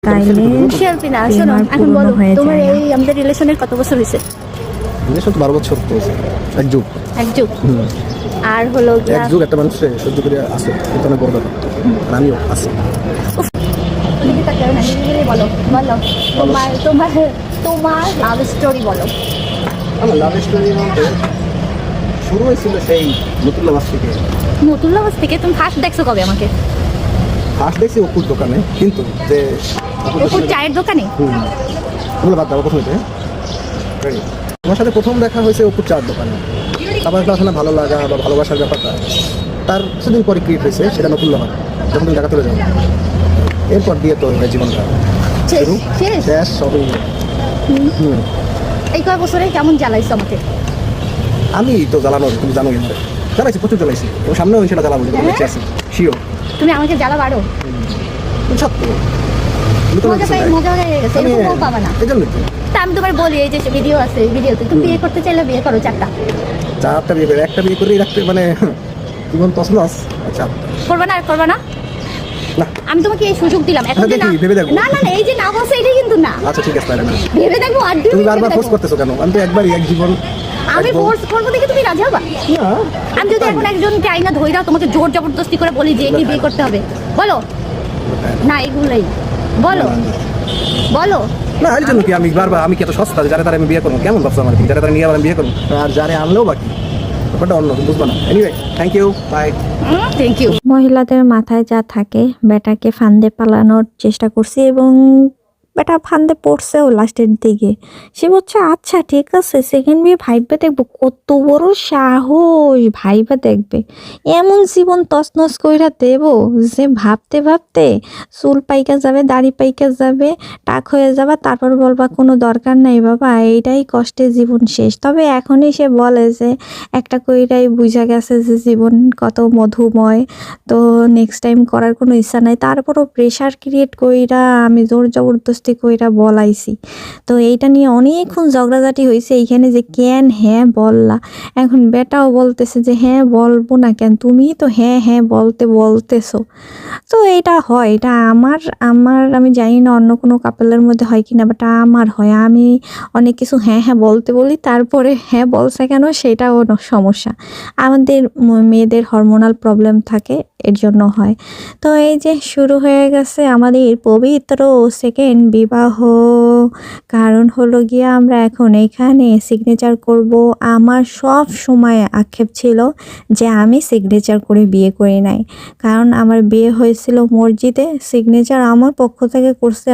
তাইলে শিল্পী না, প্রেম শোনো আর এখন পূর্ণ বলো হয়ে তোমার যায় না। এই আমাদের রিলেশনের কত বছর হয়েছে? রিলেশন তো 12 বছর তো এক যুগ। এক যুগ। আর হলো এক যুগ একটা মানুষ সহ্য করে আছে, কিন্তু অনেক বড় ব্যাপার। আর আমিও আছি। বলো বলো তোমার তোমার তোমার লাভ স্টোরি বলো। আমার লাভ স্টোরি বলতে শুরু হয়েছিল সেই নতুল্লা বাস থেকে। নতুল্লা বাস থেকে তুমি ফার্স্ট দেখছো কবে আমাকে? ফার্স্ট দেখছি অপুর দোকানে, কিন্তু যে ওর চায়ের দোকানে? ওগুলো বাদ দাও, প্রথম তোমার সাথে প্রথম দেখা হয়েছে অপুর চার দোকানে। তারপর একটা আসলে ভালো লাগা বা ভালোবাসার ব্যাপারটা তার কিছুদিন পরে ক্রিয়েট হয়েছে, সেটা নতুল্লা হয় যখন তুমি দেখা তুলে যাও। এরপর দিয়ে তো জীবনটা শেষ শেষ সবই। এই কয় বছরে কেমন জ্বালাইছো আমাকে? আমি তো জ্বালানোর, তুমি জানোই আমার জ্বালাইছি, প্রচুর জ্বালাইছি। এবং সামনেও সেটা জ্বালাবো, বেঁচে আছি শিওর। তুমি আমাকে জ্বালা বাড়ো, সত্য। মজা হয়ে গেছে, এরকম পাবা না। এই জন্যই তো তা আমি তোমার বলি, এই যে ভিডিও আছে, এই ভিডিওতে তুমি বিয়ে করতে চাইলে বিয়ে করো চারটা বিয়ে করে, একটা বিয়ে করেই রাখতে মানে জীবন তছনছ। আচ্ছা, করবে না? আর করবে না? না আমি তোমাকে এই সুযোগ দিলাম, এখন যে না ভেবে দেখবো। না না না, এই যে না বলছে এটাই কিন্তু না। আচ্ছা ঠিক আছে, না ভেবে দেখবো। আর তুমি বারবার ফোর্স করতেছো কেন? আমি তো একবারই এক জীবন। আমি ফোর্স করবো দেখে তুমি রাজি হবা? না, আমি যদি এখন একজনকে আইনা ধইরা তোমাকে জোর জবরদস্তি করে বলি যে একে বিয়ে করতে হবে, বলো না? এগুলোই বলো বলো না, এই জন্য কি আমি বারবার, আমি কি এত সস্তা যারা তারা আমি বিয়ে করবো? কেমন ভাবছো আমার? যারা তারা নিয়ে আবার আমি বিয়ে করবো, আর যারা আনলেও বাকি ব্যাপারটা অন্য, বুঝবো না। Anyway, thank you, bye. Thank you. মহিলাদের মাথায় যা থাকে, বেটাকে ফান্দে পালানোর চেষ্টা করছি এবং বেটা ফান্দে পড়ছেও লাস্টের দিকে। সে বলছে আচ্ছা ঠিক আছে, সেকেন্ড বিয়ে ভাইবে দেখবো। কত বড় সাহস, ভাইবা দেখবে। এমন জীবন তছনছ কইরা দেব যে ভাবতে ভাবতে চুল পাইকা যাবে, দাড়ি পাইকা যাবে, টাক হয়ে যাবা, তারপর বলবা কোনো দরকার নাই বাবা, এইটাই কষ্টে জীবন শেষ। তবে এখনই সে বলে যে একটা কইরাই বুঝা গেছে যে জীবন কত মধুময়, তো নেক্সট টাইম করার কোনো ইচ্ছা নাই। তারপরও প্রেশার ক্রিয়েট কইরা আমি জোর জবরদস্তি কইরা বলাইছি। তো এইটা নিয়ে অনেকক্ষণ ঝগড়াঝাটি হয়েছে এইখানে যে কেন হ্যাঁ বললা। এখন বেটাও বলতেছে যে হ্যাঁ বলবো না কেন, তুমি তো হ্যাঁ হ্যাঁ বলতেছো। তো এইটা হয়, এটা আমার আমার আমি জানি না অন্য কোনো কাপেলের মধ্যে হয় কিনা, বাট আমার হয়। আমি অনেক কিছু হ্যাঁ হ্যাঁ বলতে বলি, তারপরে হ্যাঁ বলছে কেন সেটাও সমস্যা। আমাদের মেয়েদের হরমোনাল প্রবলেম থাকে, এর জন্য হয়। তো এই যে শুরু হয়ে গেছে আমাদের পবিত্র সেকেন্ড বিবাহ। কারণ হলো গিয়ে আমরা এখন এখানে সিগনেচার করব। আমার সব সময় আক্ষেপ ছিল যে আমি সিগনেচার করে বিয়ে করি নাই, কারণ আমার বিয়ে হয়েছিল মসজিদে। সিগনেচার আমার পক্ষ থেকে করছে